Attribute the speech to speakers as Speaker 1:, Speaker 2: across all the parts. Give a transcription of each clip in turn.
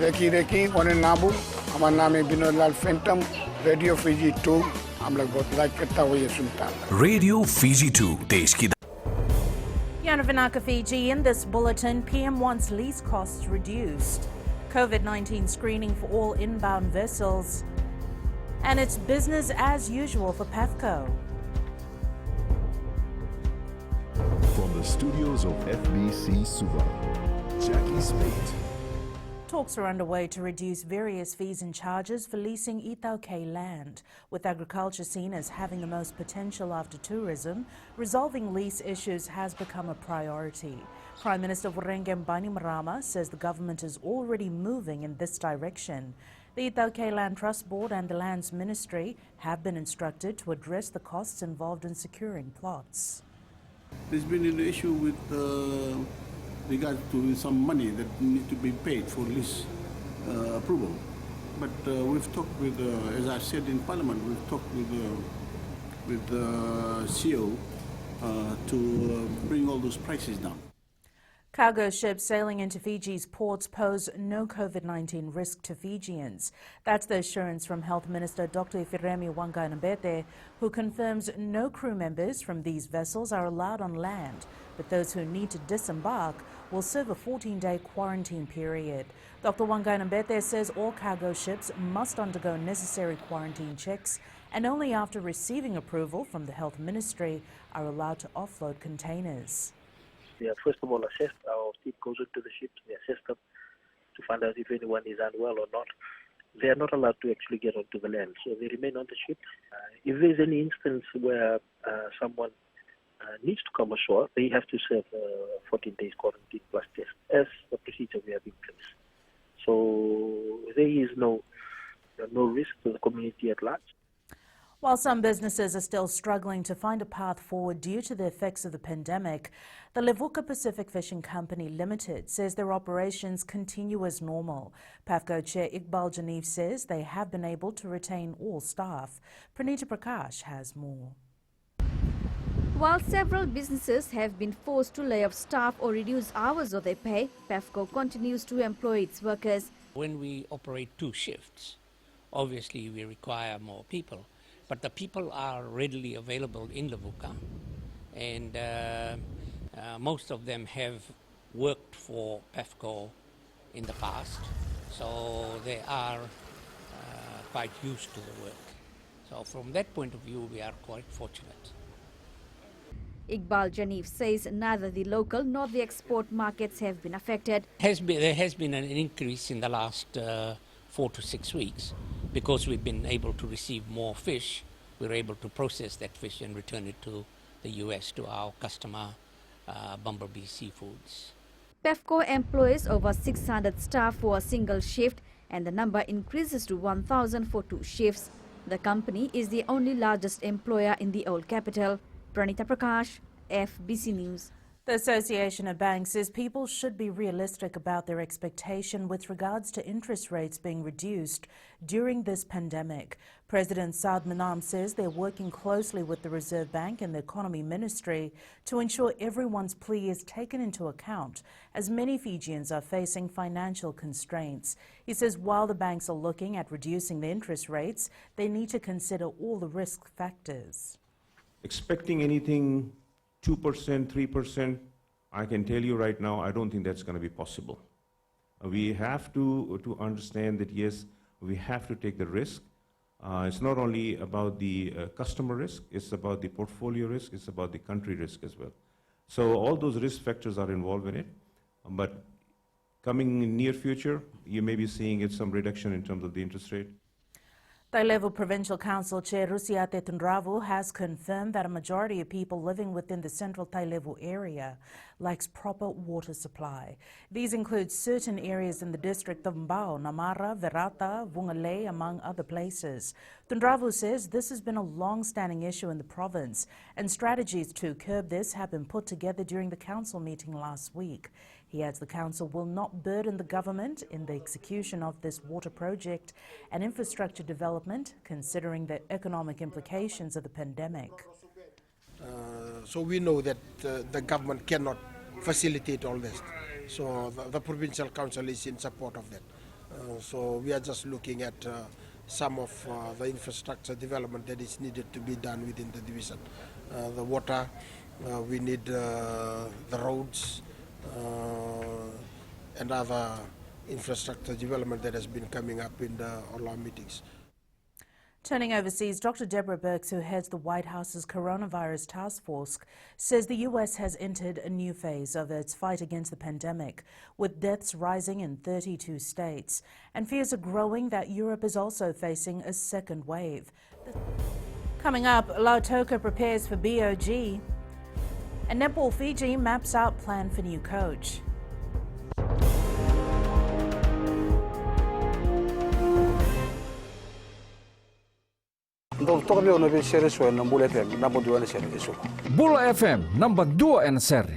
Speaker 1: Recce one नाबू हमारा नाम है विनोद लाल फैंटम रेडियो फीजी 2 हम लोग बहुत लाइक करता हुआ ये सुनता है
Speaker 2: रेडियो फीजी 2 देश की
Speaker 3: Yanavanaka, Fiji. In this bulletin, PM wants lease costs reduced, COVID-19 screening for all inbound vessels, and it's business as usual for PAFCO.
Speaker 4: From the studios of FBC Suva, Jackie Spade.
Speaker 3: Talks are underway to reduce various fees and charges for leasing Itaukei land. With agriculture seen as having the most potential after tourism, resolving lease issues has become a priority. Prime Minister Vurenge Bainimarama says the government is already moving in this direction. The Itaukei Land Trust Board and the Lands Ministry have been instructed to address the costs involved in securing plots.
Speaker 5: There's been an issue with regard to some money that need to be paid for lease approval. But we've talked with, as I said in Parliament, we've talked with the CEO to bring all those prices down.
Speaker 3: Cargo ships sailing into Fiji's ports pose no COVID-19 risk to Fijians. That's the assurance from Health Minister Dr. RISK-WAQAINABETE, who confirms no crew members from these vessels are allowed on land, but those who need to disembark will serve a 14-day quarantine period. Dr. WAQAINABETE says all cargo ships must undergo necessary quarantine checks, and only after receiving approval from the Health Ministry are allowed to offload containers.
Speaker 6: They are first of all assessed. Our team goes into the ships, we assess them to find out if anyone is unwell or not. They are not allowed to actually get onto the land, so they remain on the ship. If there's any instance where someone needs to come ashore, they have to serve 14 days quarantine plus test as the procedure we have in place. So there is no risk to the community at large.
Speaker 3: While some businesses are still struggling to find a path forward due to the effects of the pandemic, the Levuka Pacific Fishing Company Limited says their operations continue as normal. PAFCO Chair Iqbal Janif says they have been able to retain all staff. Pranita Prakash has more.
Speaker 7: While several businesses have been forced to lay off staff or reduce hours of their pay, PAFCO continues to employ its workers.
Speaker 8: When we operate 2 shifts, obviously we require more people. But the people are readily available in Levuka, and most of them have worked for PAFCO in the past, so they are quite used to the work. So from that point of view, we are quite fortunate.
Speaker 7: Iqbal Janif says neither the local nor the export markets have been affected.
Speaker 8: There has been an increase in the last 4 to 6 weeks. Because we've been able to receive more fish, we're able to process that fish and return it to the US, to our customer, Bumblebee Seafoods.
Speaker 7: PAFCO employs over 600 staff for a single shift, and the number increases to 1,000 for 2 shifts. The company is the only largest employer in the old capital. Pranita Prakash, FBC News.
Speaker 3: The Association of Banks says people should be realistic about their expectation with regards to interest rates being reduced during this pandemic. President Saad Manam says they're working closely with the Reserve Bank and the Economy Ministry to ensure everyone's plea is taken into account, as many Fijians are facing financial constraints. He says while the banks are looking at reducing the interest rates, they need to consider all the risk factors.
Speaker 9: Expecting anything 2%, 3%, I can tell you right now, I don't think that's going to be possible. We have to understand that, yes, we have to take the risk. It's not only about the customer risk, it's about the portfolio risk, it's about the country risk as well. So all those risk factors are involved in it. But coming in near future, you may be seeing some reduction in terms of the interest rate.
Speaker 3: Tailevu Provincial Council Chair RUSIATE TUDRAVU has confirmed that a majority of people living within the central Tailevu area lacks proper water supply. These include certain areas in the district of Mbao, Namara, Verata, Vungale, among other places. TUDRAVU says this has been a long-standing issue in the province, and strategies to curb this have been put together during the council meeting last week. He adds the council will not burden the government in the execution of this water project and infrastructure development, considering the economic implications of the pandemic.
Speaker 10: So we know that the government cannot facilitate all this. So the Provincial Council is in support of that. So we are just looking at some of the infrastructure development that is needed to be done within the division. The water, we need the roads, and other infrastructure development that has been coming up in all our meetings.
Speaker 3: Turning overseas, Dr. Deborah Birx, who heads the White House's coronavirus task force, says the U.S. has entered a new phase of its fight against the pandemic, with deaths rising in 32 states, and fears are growing that Europe is also facing a second wave. Coming up, Lautoka prepares for BOG, and Netball Fiji maps out plan for new coach.
Speaker 11: Bula FM number 2 en seri.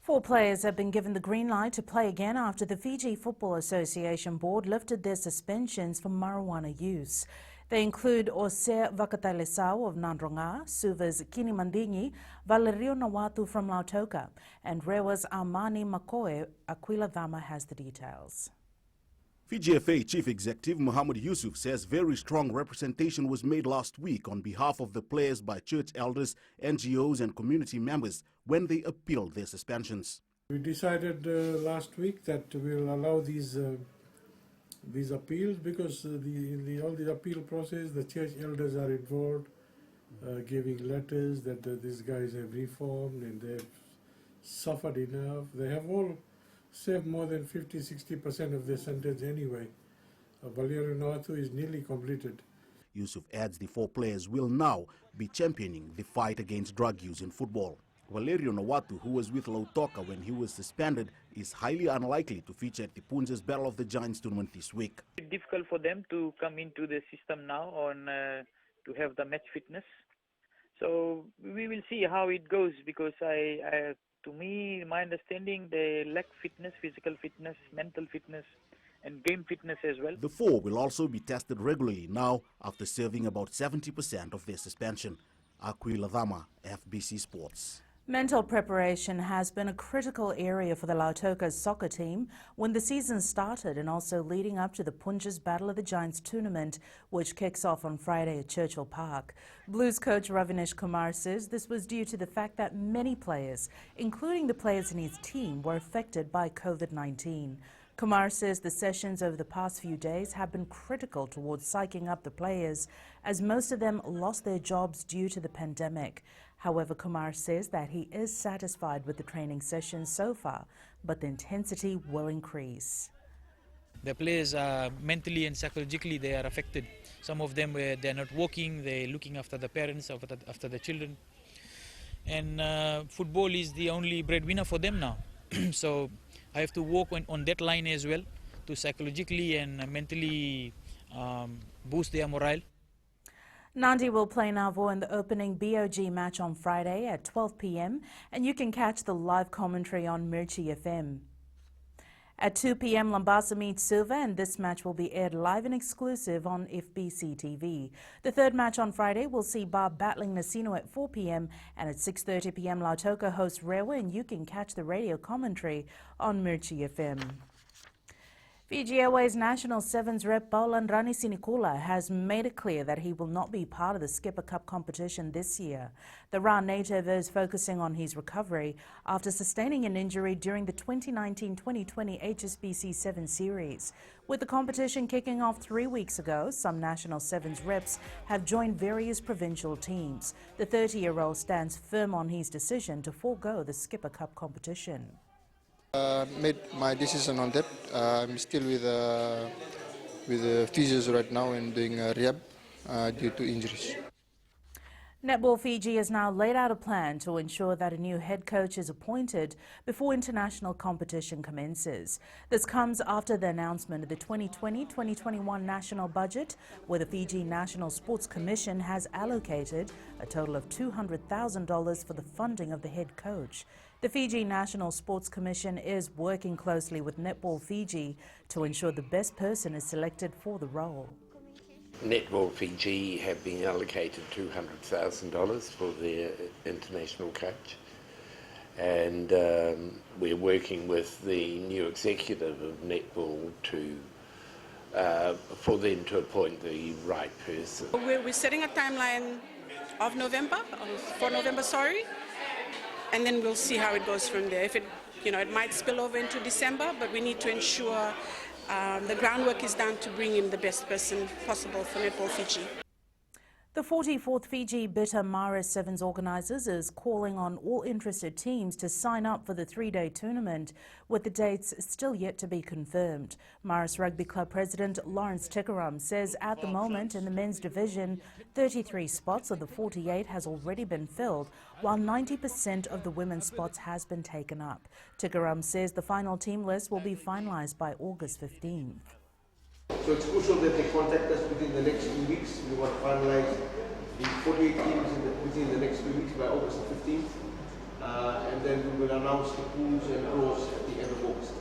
Speaker 3: Four players have been given the green light to play again after the Fiji Football Association board lifted their suspensions for marijuana use. They include RISK-WAQAINABETE of Nandronga, Suva's Kini Mandingi, Valerio Nawatu from Lautoka, and Rewa's Amani Makoe. Aquila Dhama has the details.
Speaker 12: Fiji FA Chief Executive Muhammad Yusuf says very strong representation was made last week on behalf of the players by church elders, NGOs and community members when they appealed their suspensions.
Speaker 13: We decided last week that we'll allow these appeals because all the appeal process, the church elders are involved, giving letters that these guys have reformed and they've suffered enough. They have all saved more than 50-60% of their sentence anyway. Valerio Nawatu is nearly completed.
Speaker 12: Yusuf adds the four players will now be championing the fight against drug use in football. Valerio Nawatu, who was with Lautoka when he was suspended, is highly unlikely to feature at the Punja's Battle of the Giants tournament this week.
Speaker 14: It's difficult for them to come into the system now to have the match fitness. So we will see how it goes because to me, my understanding, they lack fitness, physical fitness, mental fitness, and game fitness as well.
Speaker 12: The four will also be tested regularly now after serving about 70% of their suspension. Aquila Dhama, FBC Sports.
Speaker 3: Mental preparation has been a critical area for the Lautoka's soccer team when the season started and also leading up to the Punja's Battle of the Giants tournament, which kicks off on Friday at Churchill Park. Blues coach Ravinesh Kumar says this was due to the fact that many players, including the players in his team, were affected by COVID-19. Kumar says the sessions over the past few days have been critical towards psyching up the players, as most of them lost their jobs due to the pandemic. However, Kumar says that he is satisfied with the training sessions so far, but the intensity will increase.
Speaker 15: The players are mentally and psychologically they are affected. Some of them they're not working, they're looking after the parents, after the children. And football is the only breadwinner for them now. So I have to work on that line as well to psychologically and mentally boost their morale.
Speaker 3: Nandi will play Navo in the opening BOG match on Friday at 12 p.m. and you can catch the live commentary on Mirchi FM. At 2 p.m. Lambasa meets Silva and this match will be aired live and exclusive on FBC TV. The third match on Friday will see Bar battling Nasino at 4 p.m. and at 6:30 p.m. Lautoka hosts Rewa and you can catch the radio commentary on Mirchi FM. Fiji Airways National Sevens rep Paulan Rani Sinikula has made it clear that he will not be part of the Skipper Cup competition this year. The Ra native is focusing on his recovery after sustaining an injury during the 2019-2020 HSBC 7 Series. With the competition kicking off 3 weeks ago, some National Sevens reps have joined various provincial teams. The 30-year-old stands firm on his decision to forego the Skipper Cup competition.
Speaker 16: Made my decision on that. I'm still with the physios right now and doing rehab due to injuries.
Speaker 3: Netball Fiji has now laid out a plan to ensure that a new head coach is appointed before international competition commences. This comes after the announcement of the 2020-2021 national budget, where the Fiji National Sports Commission has allocated a total of $200,000 for the funding of the head coach. The Fiji National Sports Commission is working closely with Netball Fiji to ensure the best person is selected for the role.
Speaker 17: Netball Fiji have been allocated $200,000 for their international coach. and we're working with the new executive of netball for them to appoint the right person.
Speaker 18: We're setting a timeline of November, and then we'll see how it goes from there. If it might spill over into December, but we need to ensure the groundwork is done to bring in the best person possible for Netball Fiji.
Speaker 3: The 44th Fiji Bitter Maris Sevens organisers is calling on all interested teams to sign up for the 3-day tournament, with the dates still yet to be confirmed. Maris Rugby Club President Lawrence Tikaram says at the moment in the men's division, 33 spots of the 48 has already been filled, while 90% of the women's spots has been taken up. Tikaram says the final team list will be finalised by August 15th.
Speaker 19: So it's crucial that they contact us within the next 2 weeks. We want to finalize the 48 teams within the next 2 weeks by August 15th. And then we will announce the pools and draws at the end of August.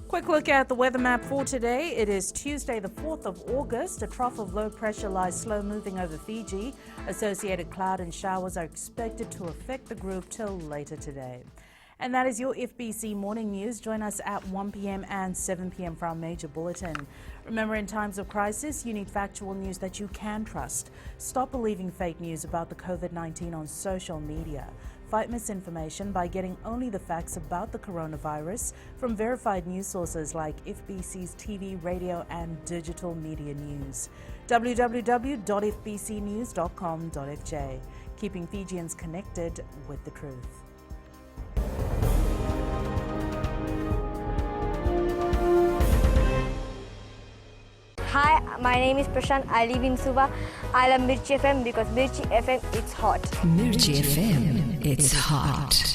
Speaker 3: Quick look at the weather map for today. It is Tuesday the 4th of August. A trough of low pressure lies slow moving over Fiji. Associated cloud and showers are expected to affect the group till later today. And that is your FBC Morning News. Join us at 1 p.m. and 7 p.m. for our major bulletin. Remember, in times of crisis, you need factual news that you can trust. Stop believing fake news about the COVID-19 on social media. Fight misinformation by getting only the facts about the coronavirus from verified news sources like FBC's TV, radio and digital media news. www.fbcnews.com.fj. Keeping Fijians connected with the truth.
Speaker 20: Hi, my name is Prashant. I live in Suva. I love Mirchi FM because Mirchi FM, it's hot.
Speaker 21: Mirchi FM, it's hot.